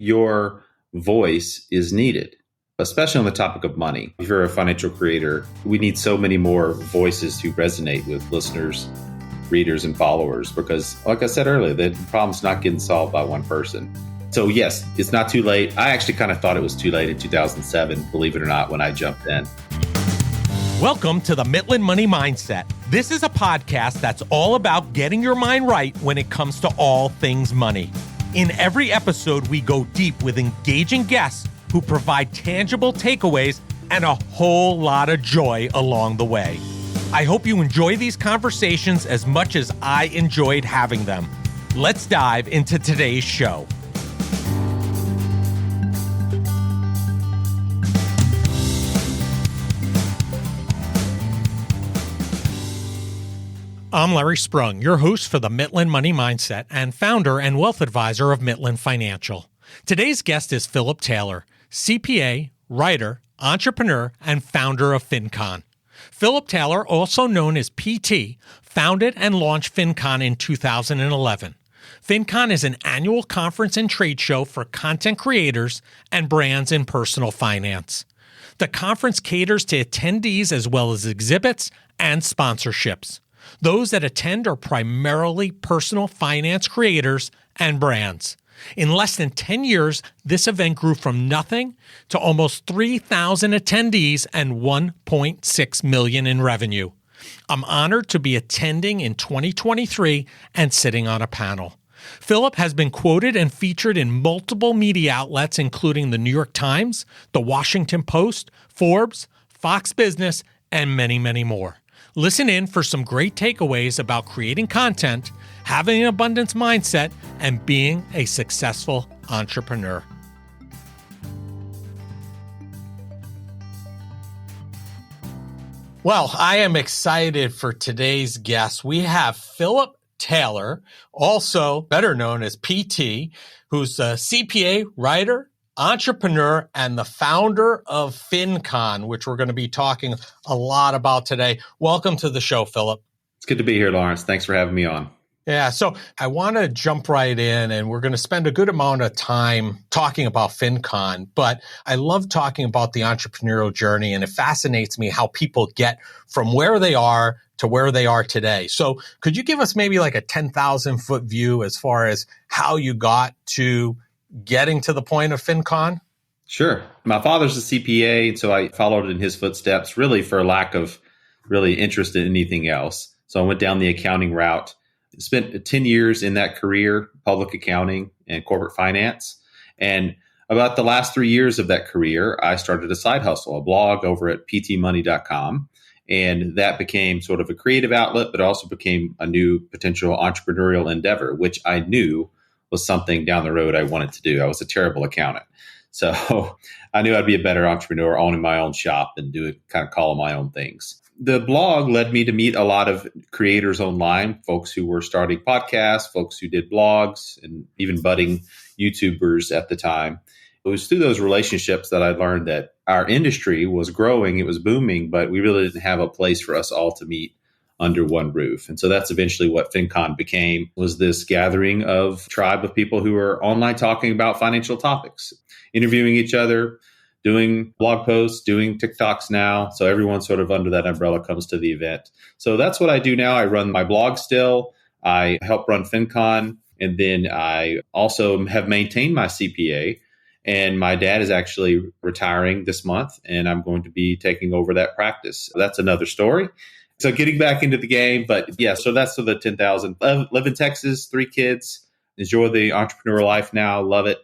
your voice is needed, especially on the topic of money. If you're a financial creator, we need so many more voices to resonate with listeners, readers, and followers, because like I said earlier, the problem's not getting solved by one person. So yes, it's not too late. I actually kind of thought it was too late in 2007, believe it or not, when I jumped in. Welcome to the Midland Money Mindset. This is a podcast that's all about getting your mind right when it comes to all things money. In every episode, we go deep with engaging guests who provide tangible takeaways and a whole lot of joy along the way. I hope you enjoy these conversations as much as I enjoyed having them. Let's dive into today's show. I'm Larry Sprung, your host for the Midland Money Mindset and founder and wealth advisor of Midland Financial. Today's guest is Philip Taylor, CPA, writer, entrepreneur, and founder of FinCon. Philip Taylor, also known as PT, founded and launched FinCon in 2011. FinCon is an annual conference and trade show for content creators and brands in personal finance. The conference caters to attendees as well as exhibits and sponsorships. Those that attend are primarily personal finance creators and brands. In less than 10 years, this event grew from nothing to almost 3,000 attendees and $1.6 million in revenue. I'm honored to be attending in 2023 and sitting on a panel. Philip has been quoted and featured in multiple media outlets, including the New York Times, the Washington Post, Forbes, Fox Business, and many, many more. Listen in for some great takeaways about creating content, having an abundance mindset, and being a successful entrepreneur. Well, I am excited for today's guest. We have Philip Taylor, also better known as PT, who's a CPA, writer, entrepreneur, and the founder of FinCon, which we're going to be talking a lot about today. Welcome to the show, Philip. It's good to be here, Lawrence. Thanks for having me on. Yeah, so I want to jump right in, and we're going to spend a good amount of time talking about FinCon, but I love talking about the entrepreneurial journey, and it fascinates me how people get from where they are to where they are today. So could you give us maybe like a 10,000-foot view as far as how you got to getting to the point of FinCon? Sure. My father's a CPA, and so I followed in his footsteps really for a lack of really interest in anything else. So I went down the accounting route, spent 10 years in that career, public accounting and corporate finance. And about the last 3 years of that career, I started a side hustle, a blog over at ptmoney.com. And that became sort of a creative outlet, but also became a new potential entrepreneurial endeavor, which I knew was something down the road I wanted to do. I was a terrible accountant. So I knew I'd be a better entrepreneur owning my own shop and call my own things. The blog led me to meet a lot of creators online, folks who were starting podcasts, folks who did blogs, and even budding YouTubers at the time. It was through those relationships that I learned that our industry was growing, it was booming, but we really didn't have a place for us all to meet under one roof. And so that's eventually what FinCon became, was this gathering of tribe of people who are online talking about financial topics, interviewing each other, doing blog posts, doing TikToks now. So everyone sort of under that umbrella comes to the event. So that's what I do now. I run my blog still. I help run FinCon. And then I also have maintained my CPA. And my dad is actually retiring this month, and I'm going to be taking over that practice. So that's another story. So getting back into the game, but yeah, so that's the 10,000. Live in Texas, 3 kids, enjoy the entrepreneurial life now, love it.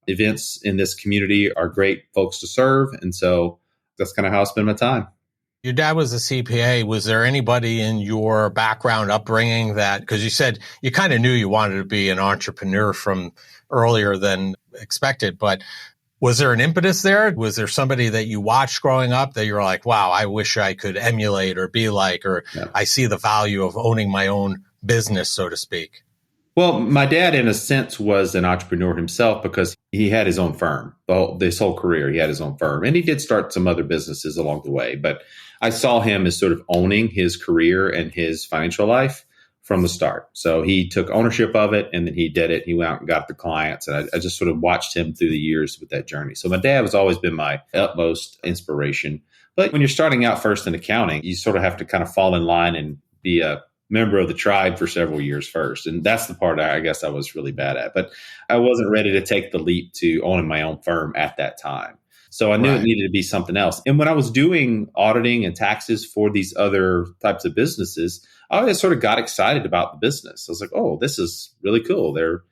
Events in this community are great folks to serve. And so that's kind of how I spend my time. Your dad was a CPA. Was there anybody in your background upbringing that, because you said you kind of knew you wanted to be an entrepreneur from earlier than expected, but was there an impetus there? Was there somebody that you watched growing up that you're like, wow, I wish I could emulate or be like, or I see the value of owning my own business, so to speak? Well, my dad, in a sense, was an entrepreneur himself because he had his own firm. This whole career, he had his own firm. And he did start some other businesses along the way. But I saw him as sort of owning his career and his financial life from the start. So he took ownership of it and then he did it. He went out and got the clients. And I just sort of watched him through the years with that journey. So my dad has always been my utmost inspiration. But when you're starting out first in accounting, you sort of have to kind of fall in line and be a member of the tribe for several years first. And that's the part I guess I was really bad at. But I wasn't ready to take the leap to owning my own firm at that time. So I knew it needed to be something else. And when I was doing auditing and taxes for these other types of businesses, I always sort of got excited about the business. I was like, oh, this is really cool. They're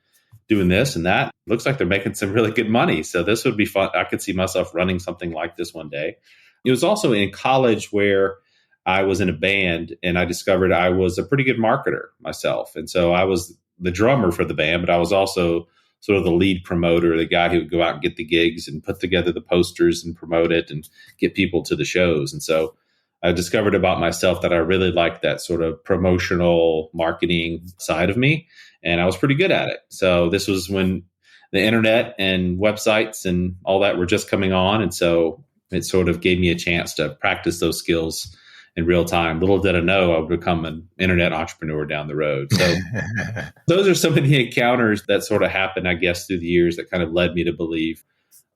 doing this and that. Looks like they're making some really good money. So this would be fun. I could see myself running something like this one day. It was also in college where I was in a band and I discovered I was a pretty good marketer myself. And so I was the drummer for the band, but I was also sort of the lead promoter, the guy who would go out and get the gigs and put together the posters and promote it and get people to the shows. And so I discovered about myself that I really liked that sort of promotional marketing side of me. And I was pretty good at it. So this was when the internet and websites and all that were just coming on. And so it sort of gave me a chance to practice those skills in real time. Little did I know I would become an internet entrepreneur down the road. So those are some of the encounters that sort of happened, I guess, through the years that kind of led me to believe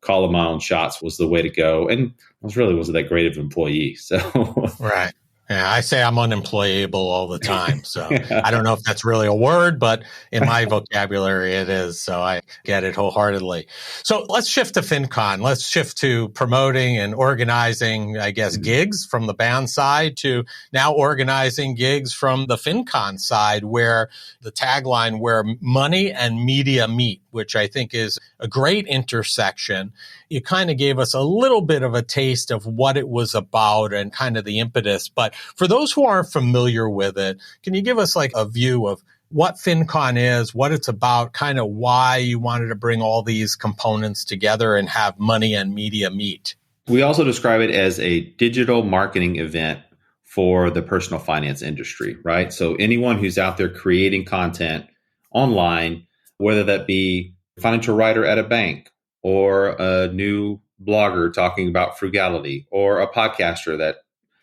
calling my own shots was the way to go. And I wasn't that great of an employee. So Right. Yeah, I say I'm unemployable all the time. So I don't know if that's really a word, but in my vocabulary, it is. So I get it wholeheartedly. So let's shift to FinCon. Let's shift to promoting and organizing, I guess, gigs from the band side to now organizing gigs from the FinCon side, where the tagline, where money and media meet, which I think is a great intersection. You kind of gave us a little bit of a taste of what it was about and kind of the impetus. But for those who aren't familiar with it, can you give us like a view of what FinCon is, what it's about, kind of why you wanted to bring all these components together and have money and media meet? We also describe it as a digital marketing event for the personal finance industry, right? So anyone who's out there creating content online, whether that be a financial writer at a bank or a new blogger talking about frugality or a podcaster that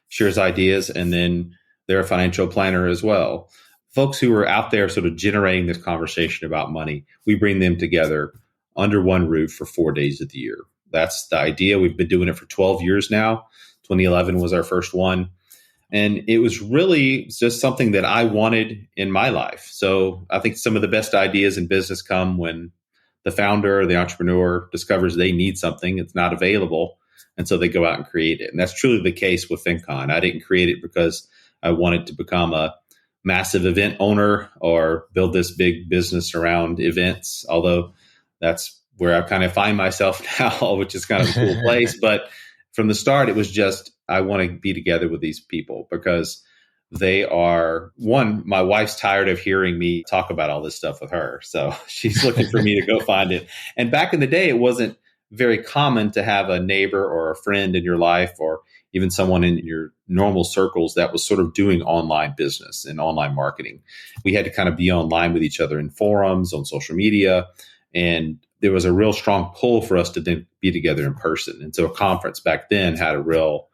shares ideas and then they're a financial planner as well. Folks who are out there sort of generating this conversation about money, we bring them together under one roof for 4 days of the year. That's the idea. We've been doing it for 12 years now. 2011 was our first one. And it was really just something that I wanted in my life. So I think some of the best ideas in business come when the founder or the entrepreneur discovers they need something, it's not available. And so they go out and create it. And that's truly the case with FinCon. I didn't create it because I wanted to become a massive event owner or build this big business around events, although that's where I kind of find myself now, which is kind of a cool place. But from the start, it was just, I want to be together with these people because they are, one, my wife's tired of hearing me talk about all this stuff with her. So she's looking for me to go find it. And back in the day, it wasn't very common to have a neighbor or a friend in your life or even someone in your normal circles that was sort of doing online business and online marketing. We had to kind of be online with each other in forums, on social media. And there was a real strong pull for us to then be together in person. And so a conference back then had a real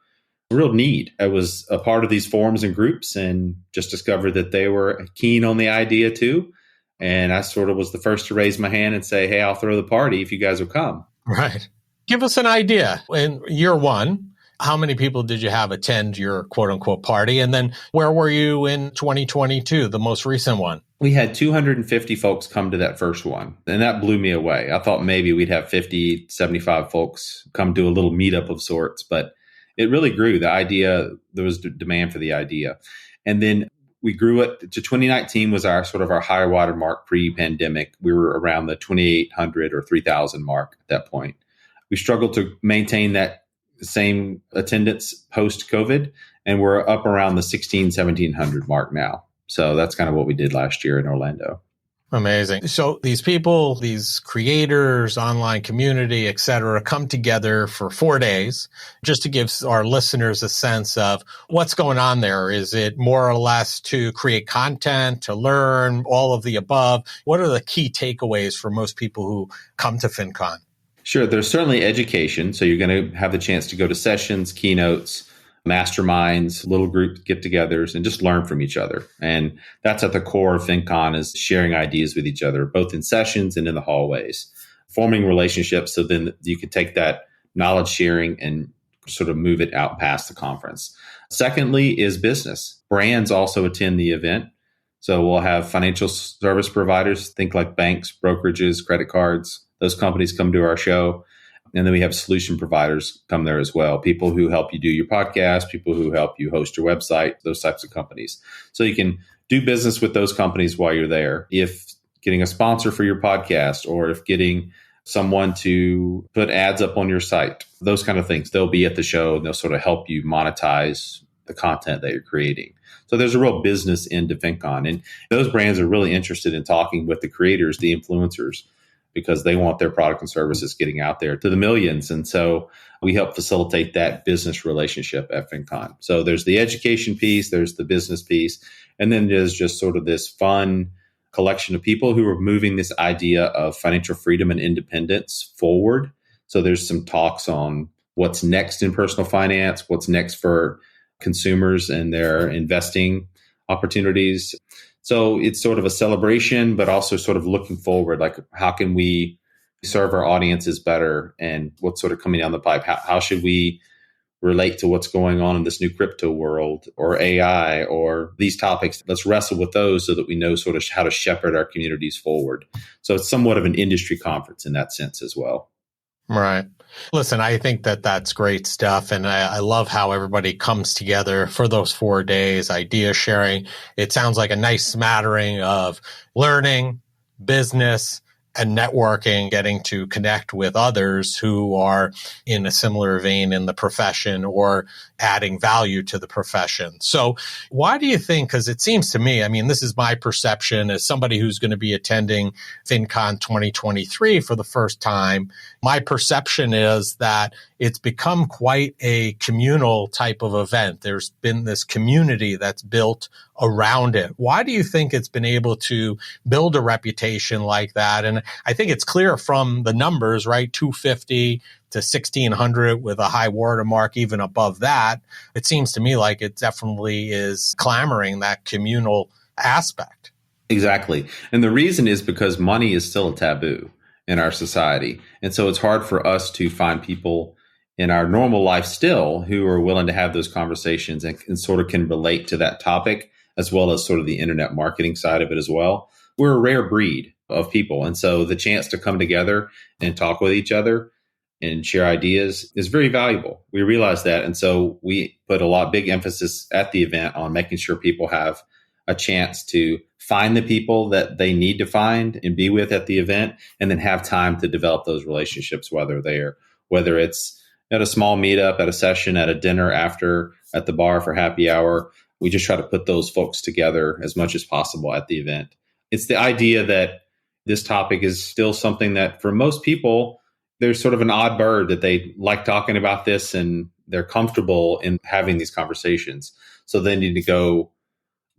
need. I was a part of these forums and groups and just discovered that they were keen on the idea too. And I sort of was the first to raise my hand and say, hey, I'll throw the party if you guys will come. Right. Give us an idea. In year one, how many people did you have attend your quote unquote party? And then where were you in 2022, the most recent one? We had 250 folks come to that first one, and that blew me away. I thought maybe we'd have 50, 75 folks come do a little meetup of sorts, but it really grew. The idea, there was demand for the idea. And then we grew it to 2019 was our sort of our high water mark pre-pandemic. We were around the 2,800 or 3,000 mark at that point. We struggled to maintain that same attendance post-COVID, and we're up around the 1,700 mark now. So that's kind of what we did last year in Orlando. Amazing. So these people, these creators, online community, et cetera, come together for 4 days just to give our listeners a sense of what's going on there. Is it more or less to create content, to learn, all of the above? What are the key takeaways for most people who come to FinCon? Sure. There's certainly education. So you're going to have the chance to go to sessions, keynotes, masterminds, little group get-togethers, and just learn from each other. And that's at the core of FinCon, is sharing ideas with each other, both in sessions and in the hallways, forming relationships so then you can take that knowledge sharing and sort of move it out past the conference. Secondly is business. Brands also attend the event. So we'll have financial service providers, think like banks, brokerages, credit cards. Those companies come to our show. And then we have solution providers come there as well. People who help you do your podcast, people who help you host your website, those types of companies. So you can do business with those companies while you're there. If getting a sponsor for your podcast, or if getting someone to put ads up on your site, those kind of things, they'll be at the show and they'll sort of help you monetize the content that you're creating. So there's a real business end to FinCon. And those brands are really interested in talking with the creators, the influencers, because they want their product and services getting out there to the millions. And so we help facilitate that business relationship at FinCon. So there's the education piece, there's the business piece, and then there's just sort of this fun collection of people who are moving this idea of financial freedom and independence forward. So there's some talks on what's next in personal finance, what's next for consumers and their investing opportunities. So it's sort of a celebration, but also sort of looking forward, like how can we serve our audiences better and what's sort of coming down the pipe? How should we relate to what's going on in this new crypto world or AI or these topics? Let's wrestle with those so that we know sort of how to shepherd our communities forward. So it's somewhat of an industry conference in that sense as well. Right. Listen, I think that that's great stuff. And I love how everybody comes together for those 4 days, idea sharing. It sounds like a nice smattering of learning, business, and networking, getting to connect with others who are in a similar vein in the profession or adding value to the profession. So why do you think, because it seems to me, I mean, this is my perception as somebody who's going to be attending FinCon 2023 for the first time, my perception is that it's become quite a communal type of event. There's been this community that's built around it. Why do you think it's been able to build a reputation like that? And I think it's clear from the numbers, right? 250 to 1,600 with a high watermark even above that. It seems to me like it definitely is clamoring that communal aspect. Exactly. And the reason is because money is still a taboo in our society. And so it's hard for us to find people in our normal life still who are willing to have those conversations and sort of can relate to that topic, as well as sort of the internet marketing side of it as well. We're a rare breed of people. And so the chance to come together and talk with each other and share ideas is very valuable. We realize that. And so we put big emphasis at the event on making sure people have a chance to find the people that they need to find and be with at the event, and then have time to develop those relationships while they're there, whether it's at a small meetup, at a session, at a dinner after, at the bar for happy hour. We just try to put those folks together as much as possible at the event. It's the idea that this topic is still something that for most people, there's sort of an odd bird that they like talking about this and they're comfortable in having these conversations. So they need to go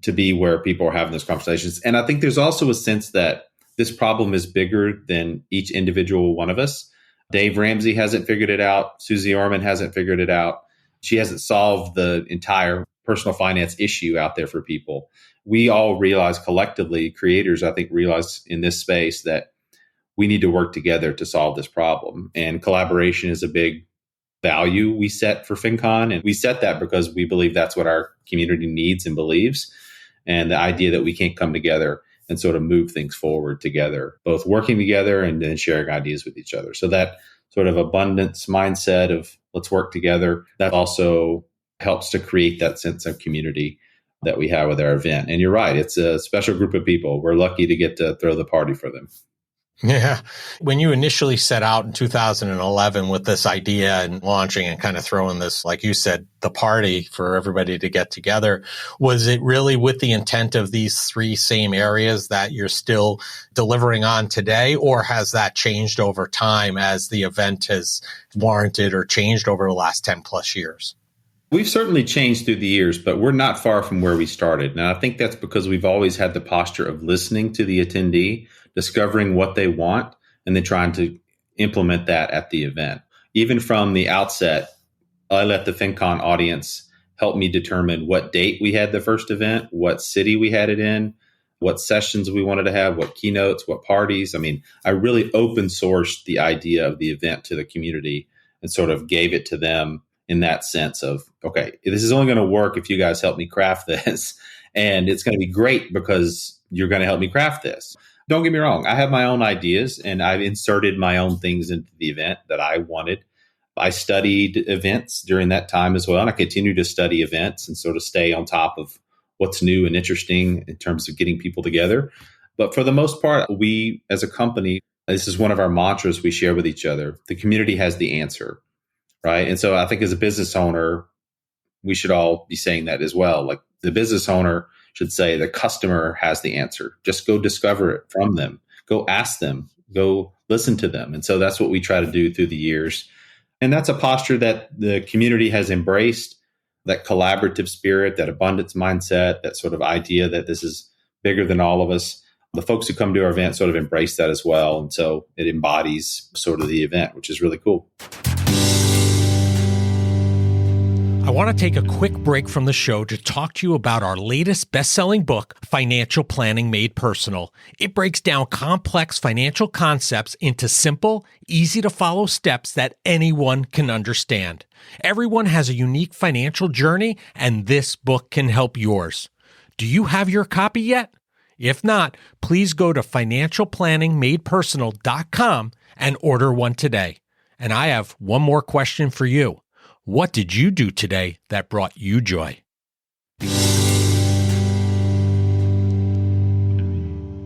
to be where people are having those conversations. And I think there's also a sense that this problem is bigger than each individual one of us. Dave Ramsey hasn't figured it out. Susie Orman hasn't figured it out. She hasn't solved the entire personal finance issue out there for people. We all realize collectively, creators, I think, realize in this space that we need to work together to solve this problem. And collaboration is a big value we set for FinCon. And we set that because we believe that's what our community needs and believes. And the idea that we can't come together and sort of move things forward together, both working together and then sharing ideas with each other. So that sort of abundance mindset of let's work together, that also helps to create that sense of community that we have with our event. And you're right, it's a special group of people. We're lucky to get to throw the party for them. Yeah. When you initially set out in 2011 with this idea and launching and kind of throwing this, like you said, the party for everybody to get together, was it really with the intent of these three same areas that you're still delivering on today? Or has that changed over time as the event has warranted or changed over the last 10 plus years? We've certainly changed through the years, but we're not far from where we started. And I think that's because we've always had the posture of listening to the attendee, discovering what they want, and then trying to implement that at the event. Even from the outset, I let the FinCon audience helped me determine what date we had the first event, what city we had it in, what sessions we wanted to have, what keynotes, what parties. I mean, I really open sourced the idea of the event to the community and sort of gave it to them in that sense of, okay, this is only going to work if you guys help me craft this. And it's going to be great because you're going to help me craft this. Don't get me wrong. I have my own ideas and I've inserted my own things into the event that I wanted. I studied events during that time as well. And I continue to study events and sort of stay on top of what's new and interesting in terms of getting people together. But for the most part, we as a company, this is one of our mantras we share with each other. The community has the answer, right? And so I think as a business owner, we should all be saying that as well. Like the business owner should say the customer has the answer. Just go discover it from them. Go ask them. Go listen to them. And so that's what we try to do through the years. And that's a posture that the community has embraced, that collaborative spirit, that abundance mindset, that sort of idea that this is bigger than all of us. The folks who come to our event sort of embrace that as well. And so it embodies sort of the event, which is really cool. I want to take a quick break from the show to talk to you about our latest best-selling book, Financial Planning Made Personal. It breaks down complex financial concepts into simple, easy-to-follow steps that anyone can understand. Everyone has a unique financial journey, and this book can help yours. Do you have your copy yet? If not, please go to financialplanningmadepersonal.com and order one today. And I have one more question for you. What did you do today that brought you joy?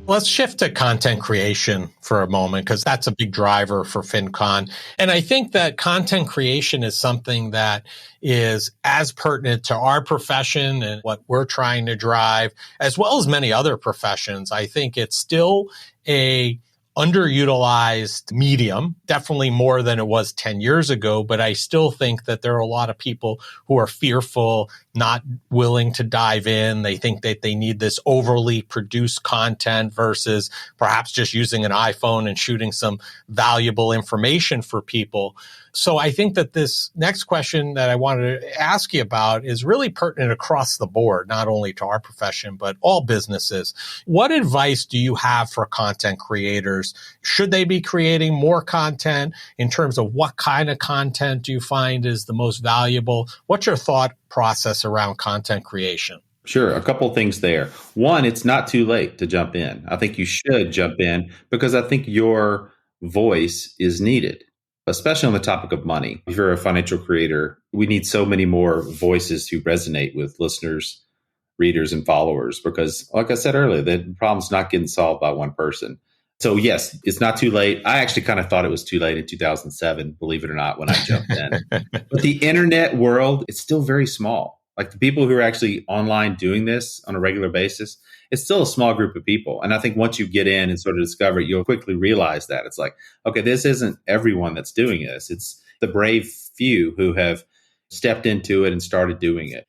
Let's shift to content creation for a moment, because that's a big driver for FinCon. And I think that content creation is something that is as pertinent to our profession and what we're trying to drive, as well as many other professions. I think it's still a underutilized medium, definitely more than it was 10 years ago, but I still think that there are a lot of people who are fearful, not willing to dive in. They think that they need this overly produced content versus perhaps just using an iPhone and shooting some valuable information for people. So I think that this next question that I wanted to ask you about is really pertinent across the board, not only to our profession, but all businesses. What advice do you have for content creators? Should they be creating more content? In terms of what kind of content do you find is the most valuable? What's your thought process around content creation? Sure. A couple of things there. One, it's not too late to jump in. I think you should jump in because I think your voice is needed, especially on the topic of money. If you're a financial creator, we need so many more voices to resonate with listeners, readers, and followers because, like I said earlier, the problem's not getting solved by one person. So yes, it's not too late. I actually kind of thought it was too late in 2007, believe it or not, when I jumped in. But the internet world, it's still very small. Like the people who are actually online doing this on a regular basis, it's still a small group of people. And I think once you get in and sort of discover it, you'll quickly realize that. It's like, okay, this isn't everyone that's doing this. It's the brave few who have stepped into it and started doing it.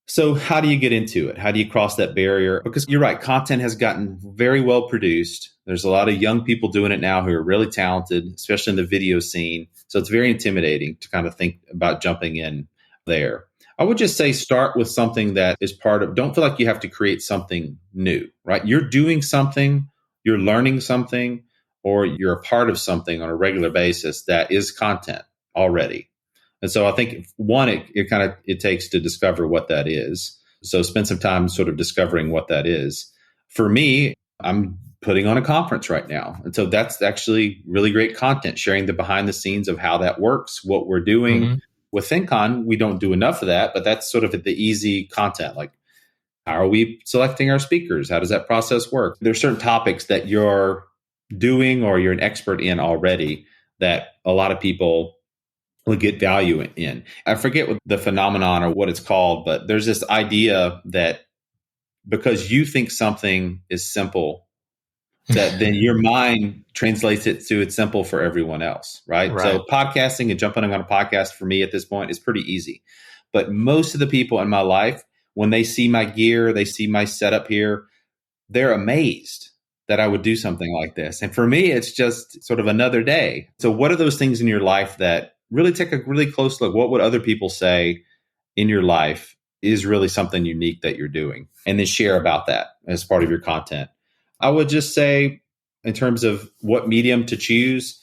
So how do you get into it? How do you cross that barrier? Because you're right, content has gotten very well produced. There's a lot of young people doing it now who are really talented, especially in the video scene. So it's very intimidating to kind of think about jumping in there. I would just say start with something that is part of, don't feel like you have to create something new, right? You're doing something, you're learning something, or you're a part of something on a regular basis that is content already. And so I think one, it takes to discover what that is. So spend some time sort of discovering what that is. For me, I'm putting on a conference right now. And so that's actually really great content, sharing the behind the scenes of how that works, what we're doing. Mm-hmm. With FinCon, we don't do enough of that, but that's sort of the easy content. Like, how are we selecting our speakers? How does that process work? There's certain topics that you're doing or you're an expert in already that a lot of people will get value in. I forget what the phenomenon or what it's called, but there's this idea that because you think something is simple, that then your mind translates it to it's simple for everyone else, right? So podcasting and jumping on a podcast for me at this point is pretty easy. But most of the people in my life, when they see my gear, they see my setup here, they're amazed that I would do something like this. And for me, it's just sort of another day. So what are those things in your life that really take a really close look? What would other people say in your life is really something unique that you're doing, and then share about that as part of your content. I would just say, in terms of what medium to choose,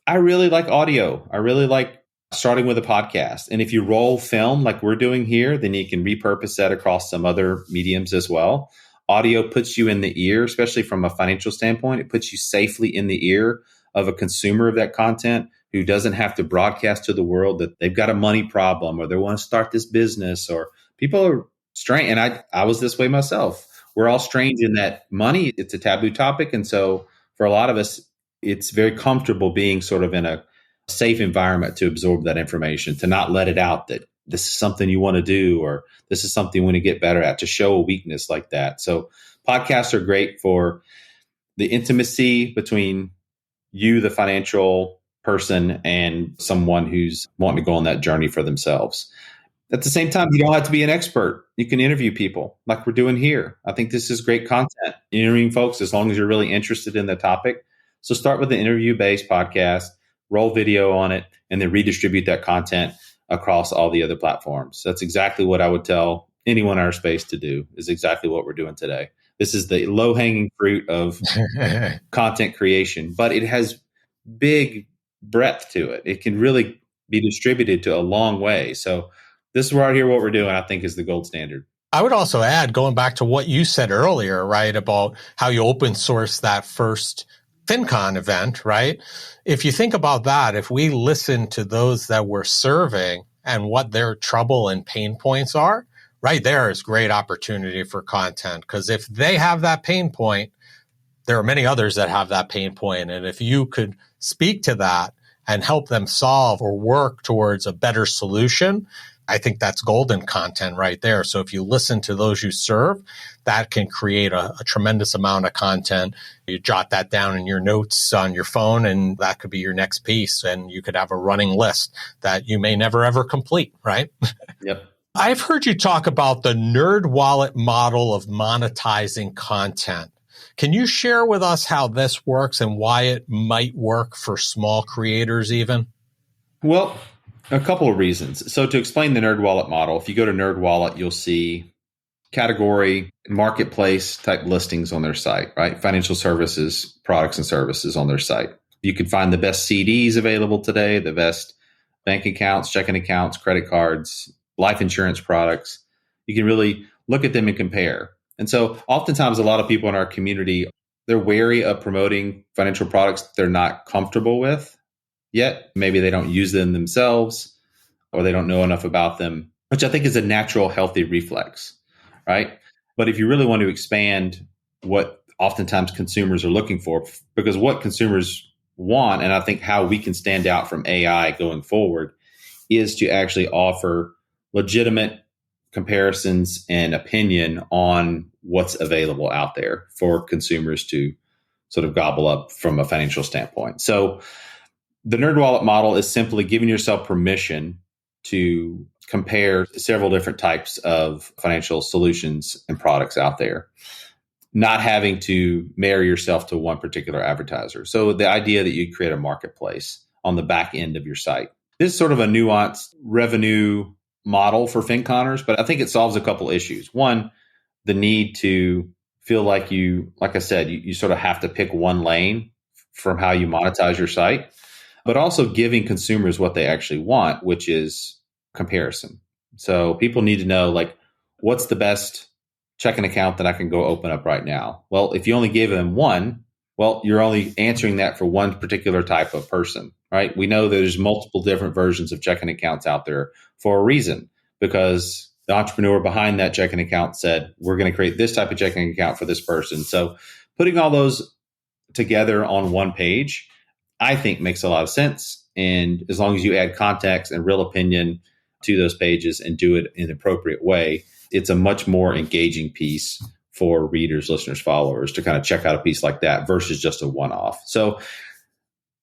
I really like audio. I really like starting with a podcast. And if you roll film like we're doing here, then you can repurpose that across some other mediums as well. Audio puts you in the ear, especially from a financial standpoint. It puts you safely in the ear of a consumer of that content who doesn't have to broadcast to the world that they've got a money problem or they want to start this business, or people are strange. And I was this way myself. We're all strange in that money, it's a taboo topic. And so for a lot of us, it's very comfortable being sort of in a safe environment to absorb that information, to not let it out that this is something you want to do, or this is something you want to get better at, to show a weakness like that. So podcasts are great for the intimacy between you, the financial person, and someone who's wanting to go on that journey for themselves. At the same time, you don't have to be an expert. You can interview people like we're doing here. I think this is great content, interviewing folks, as long as you're really interested in the topic. So start with the interview-based podcast, roll video on it, and then redistribute that content across all the other platforms. That's exactly what I would tell anyone in our space to do, is exactly what we're doing today. This is the low-hanging fruit of content creation, but it has big breadth to it. It can really be distributed to a long way. So this is right here, what we're doing, I think, is the gold standard. I would also add, going back to what you said earlier, right, about how you open source that first FinCon event, right? If you think about that, if we listen to those that we're serving and what their trouble and pain points are, right there is great opportunity for content. Because if they have that pain point, there are many others that have that pain point. And if you could speak to that and help them solve or work towards a better solution, I think that's golden content right there. So if you listen to those you serve, that can create a tremendous amount of content. You jot that down in your notes on your phone, and that could be your next piece. And you could have a running list that you may never, ever complete, right? Yep. I've heard you talk about the Nerd Wallet model of monetizing content. Can you share with us how this works and why it might work for small creators even? Well, a couple of reasons. So to explain the Nerd Wallet model, if you go to Nerd Wallet, you'll see category, marketplace type listings on their site, right? Financial services, products and services on their site. You can find the best CDs available today, the best bank accounts, checking accounts, credit cards, life insurance products. You can really look at them and compare. And so oftentimes a lot of people in our community, they're wary of promoting financial products they're not comfortable with yet. Maybe they don't use them themselves, or they don't know enough about them, which I think is a natural, healthy reflex, right? But if you really want to expand what oftentimes consumers are looking for, because what consumers want, and I think how we can stand out from AI going forward, is to actually offer legitimate comparisons and opinion on what's available out there for consumers to sort of gobble up from a financial standpoint. So the Nerd Wallet model is simply giving yourself permission to compare several different types of financial solutions and products out there, not having to marry yourself to one particular advertiser. So the idea that you create a marketplace on the back end of your site. This is sort of a nuanced revenue model for FinConners, but I think it solves a couple issues. One, the need to feel like I said, you sort of have to pick one lane from how you monetize your site, but also giving consumers what they actually want, which is comparison. So people need to know, like, what's the best checking account that I can go open up right now? Well, if you only gave them one, well, you're only answering that for one particular type of person, right? We know there's multiple different versions of checking accounts out there for a reason, because the entrepreneur behind that checking account said, we're going to create this type of checking account for this person. So putting all those together on one page, I think makes a lot of sense. And as long as you add context and real opinion to those pages and do it in an appropriate way, it's a much more engaging piece for readers, listeners, followers to kind of check out a piece like that versus just a one-off. So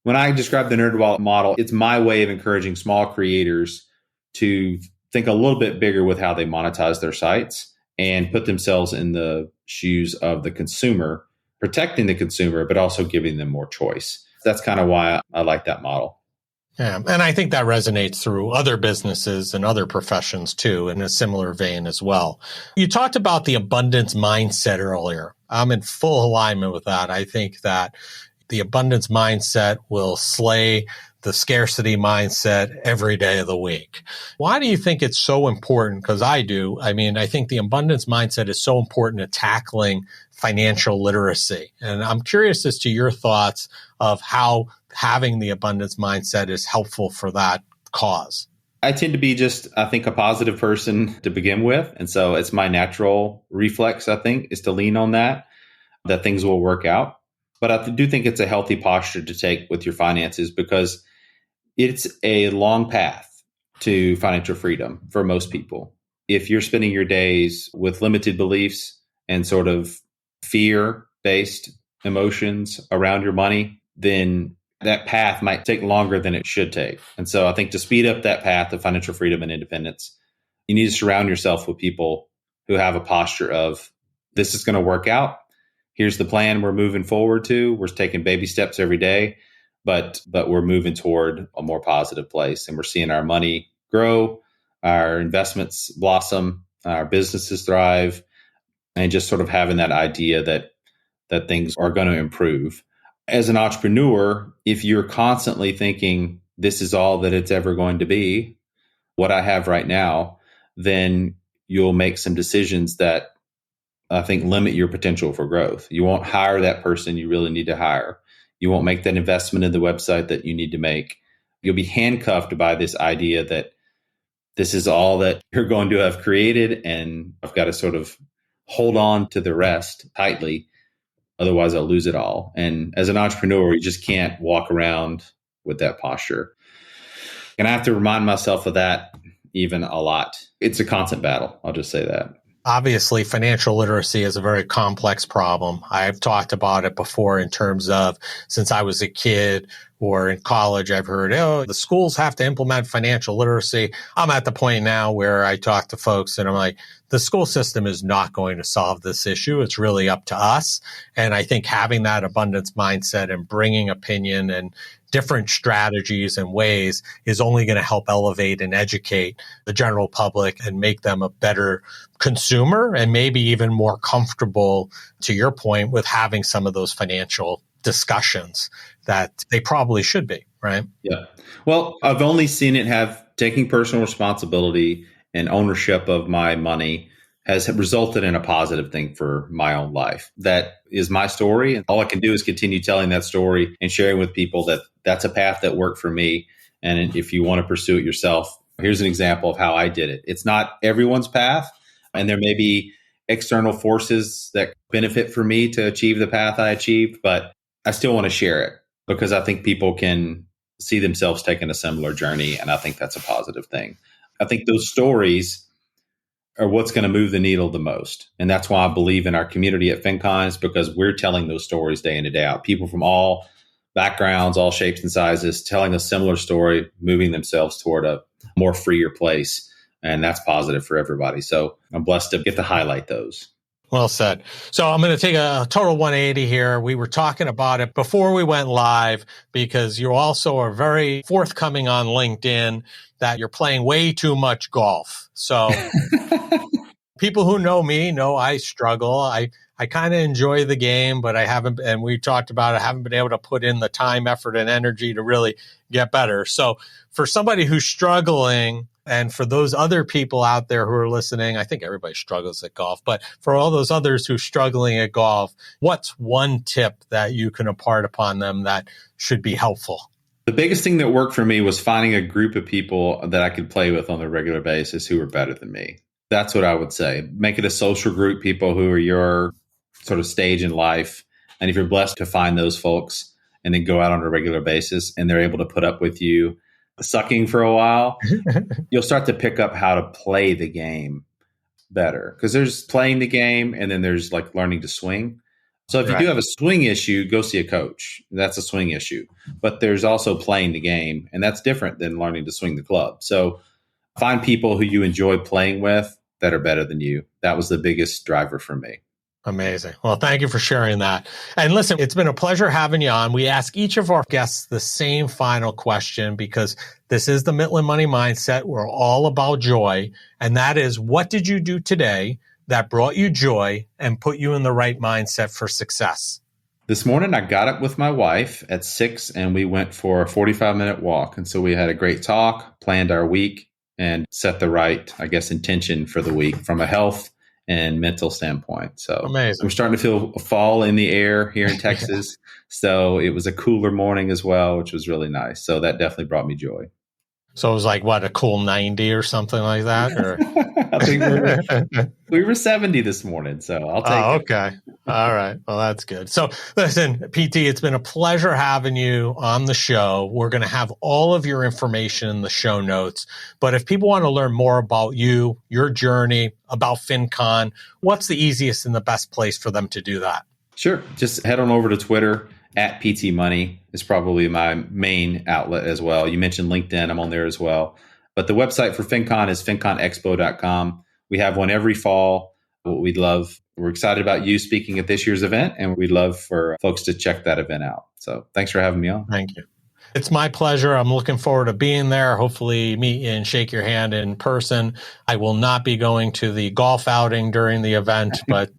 when I describe the Nerd Wallet model, it's my way of encouraging small creators to think a little bit bigger with how they monetize their sites and put themselves in the shoes of the consumer, protecting the consumer, but also giving them more choice. That's kind of why I like that model. Yeah, and I think that resonates through other businesses and other professions too, in a similar vein as well. You talked about the abundance mindset earlier. I'm in full alignment with that. I think that the abundance mindset will slay the scarcity mindset every day of the week. Why do you think it's so important? Because I do. I mean, I think the abundance mindset is so important to tackling financial literacy. And I'm curious as to your thoughts of how having the abundance mindset is helpful for that cause. I tend to be just, I think, a positive person to begin with. And so it's my natural reflex, I think, is to lean on that things will work out. But I do think it's a healthy posture to take with your finances because it's a long path to financial freedom for most people. If you're spending your days with limited beliefs and sort of fear-based emotions around your money, then that path might take longer than it should take. And so I think to speed up that path of financial freedom and independence, you need to surround yourself with people who have a posture of, this is going to work out. Here's the plan we're moving forward to. We're taking baby steps every day, but we're moving toward a more positive place. And we're seeing our money grow, our investments blossom, our businesses thrive, and just sort of having that idea that things are going to improve. As an entrepreneur, if you're constantly thinking, this is all that it's ever going to be, what I have right now, then you'll make some decisions that I think limit your potential for growth. You won't hire that person you really need to hire. You won't make that investment in the website that you need to make. You'll be handcuffed by this idea that this is all that you're going to have created, and I've got to sort of hold on to the rest tightly. Otherwise, I'll lose it all. And as an entrepreneur, you just can't walk around with that posture. And I have to remind myself of that even a lot. It's a constant battle. I'll just say that. Obviously, financial literacy is a very complex problem. I've talked about it before in terms of since I was a kid or in college, I've heard, oh, the schools have to implement financial literacy. I'm at the point now where I talk to folks and I'm like, the school system is not going to solve this issue. It's really up to us. And I think having that abundance mindset and bringing opinion and different strategies and ways is only going to help elevate and educate the general public and make them a better consumer and maybe even more comfortable, to your point, with having some of those financial discussions that they probably should be, right? Yeah. Well, I've only seen it have taking personal responsibility and ownership of my money has resulted in a positive thing for my own life. That is my story. And all I can do is continue telling that story and sharing with people that that's a path that worked for me. And if you want to pursue it yourself, here's an example of how I did it. It's not everyone's path. And there may be external forces that benefit for me to achieve the path I achieved, but I still want to share it because I think people can see themselves taking a similar journey. And I think that's a positive thing. I think those stories are what's going to move the needle the most. And that's why I believe in our community at FinCon, is because we're telling those stories day in and day out. People from all backgrounds, all shapes and sizes, telling a similar story, moving themselves toward a more freer place. And that's positive for everybody. So I'm blessed to get to highlight those. Well said. So I'm going to take a total 180 here. We were talking about it before we went live because you also are very forthcoming on LinkedIn that you're playing way too much golf. So people who know me know I struggle. I kind of enjoy the game, but I haven't, and we talked about it, I haven't been able to put in the time, effort, and energy to really get better. So for somebody who's struggling, and for those other people out there who are listening, I think everybody struggles at golf, but for all those others who are struggling at golf, what's one tip that you can impart upon them that should be helpful? The biggest thing that worked for me was finding a group of people that I could play with on a regular basis who were better than me. That's what I would say. Make it a social group, people who are your sort of stage in life. And if you're blessed to find those folks and then go out on a regular basis and they're able to put up with you sucking for a while, you'll start to pick up how to play the game better. Because there's playing the game and then there's like learning to swing. So if you do have a swing issue, go see a coach. That's a swing issue. But there's also playing the game, and that's different than learning to swing the club. So find people who you enjoy playing with that are better than you. That was the biggest driver for me. Amazing. Well, thank you for sharing that. And listen, it's been a pleasure having you on. We ask each of our guests the same final question because this is the Midland Money Mindset. We're all about joy. And that is, what did you do today that brought you joy and put you in the right mindset for success? This morning, I got up with my wife at 6 and we went for a 45-minute walk. And so we had a great talk, planned our week, and set the right, intention for the week from a health and mental standpoint. So amazing. We're starting to feel a fall in the air here in Texas. So it was a cooler morning as well, which was really nice. So that definitely brought me joy. So it was like, what, a cool 90 or something like that? Or I think we were 70 this morning, so I'll take it. Okay. All right. Well, that's good. So listen, PT, it's been a pleasure having you on the show. We're going to have all of your information in the show notes. But if people want to learn more about you, your journey, about FinCon, what's the easiest and the best place for them to do that? Sure. Just head on over to Twitter. At PT Money is probably my main outlet as well. You mentioned LinkedIn. I'm on there as well. But the website for FinCon is finconexpo.com. We have one every fall. We're excited about you speaking at this year's event, and we'd love for folks to check that event out. So thanks for having me on. Thank you. It's my pleasure. I'm looking forward to being there. Hopefully meet you and shake your hand in person. I will not be going to the golf outing during the event, but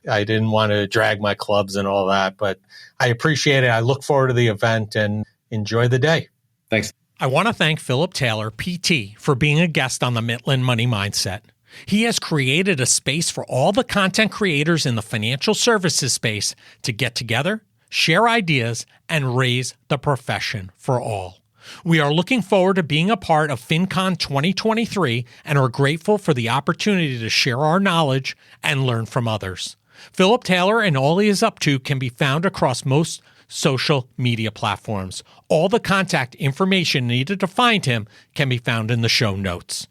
I didn't want to drag my clubs and all that. But I appreciate it. I look forward to the event and enjoy the day. Thanks. I want to thank Philip Taylor, PT, for being a guest on the Midland Money Mindset. He has created a space for all the content creators in the financial services space to get together, share ideas, and raise the profession for all. We are looking forward to being a part of FinCon 2023 and are grateful for the opportunity to share our knowledge and learn from others. Philip Taylor and all he is up to can be found across most social media platforms. All the contact information needed to find him can be found in the show notes.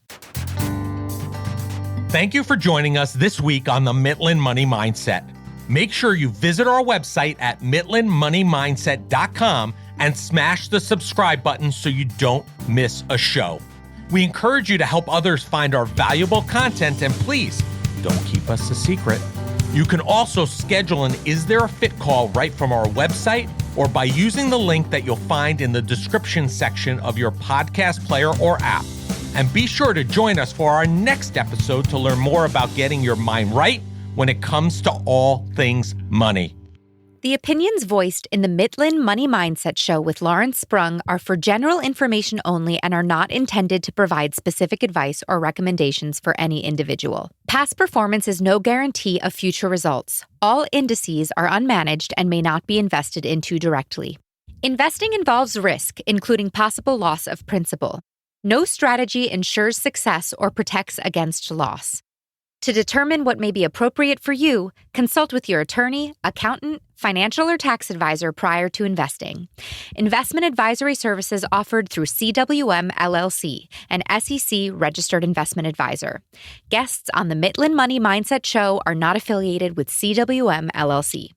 Thank you for joining us this week on the Midland Money Mindset. Make sure you visit our website at midlandmoneymindset.com and smash the subscribe button so you don't miss a show. We encourage you to help others find our valuable content, and please don't keep us a secret. You can also schedule an Is There a Fit call right from our website or by using the link that you'll find in the description section of your podcast player or app. And be sure to join us for our next episode to learn more about getting your mind right when it comes to all things money. The opinions voiced in the Midland Money Mindset Show with Lawrence Sprung are for general information only and are not intended to provide specific advice or recommendations for any individual. Past performance is no guarantee of future results. All indices are unmanaged and may not be invested into directly. Investing involves risk, including possible loss of principal. No strategy ensures success or protects against loss. To determine what may be appropriate for you, consult with your attorney, accountant, financial or tax advisor prior to investing. Investment advisory services offered through CWM LLC, an SEC-registered investment advisor. Guests on the Midland Money Mindset Show are not affiliated with CWM LLC.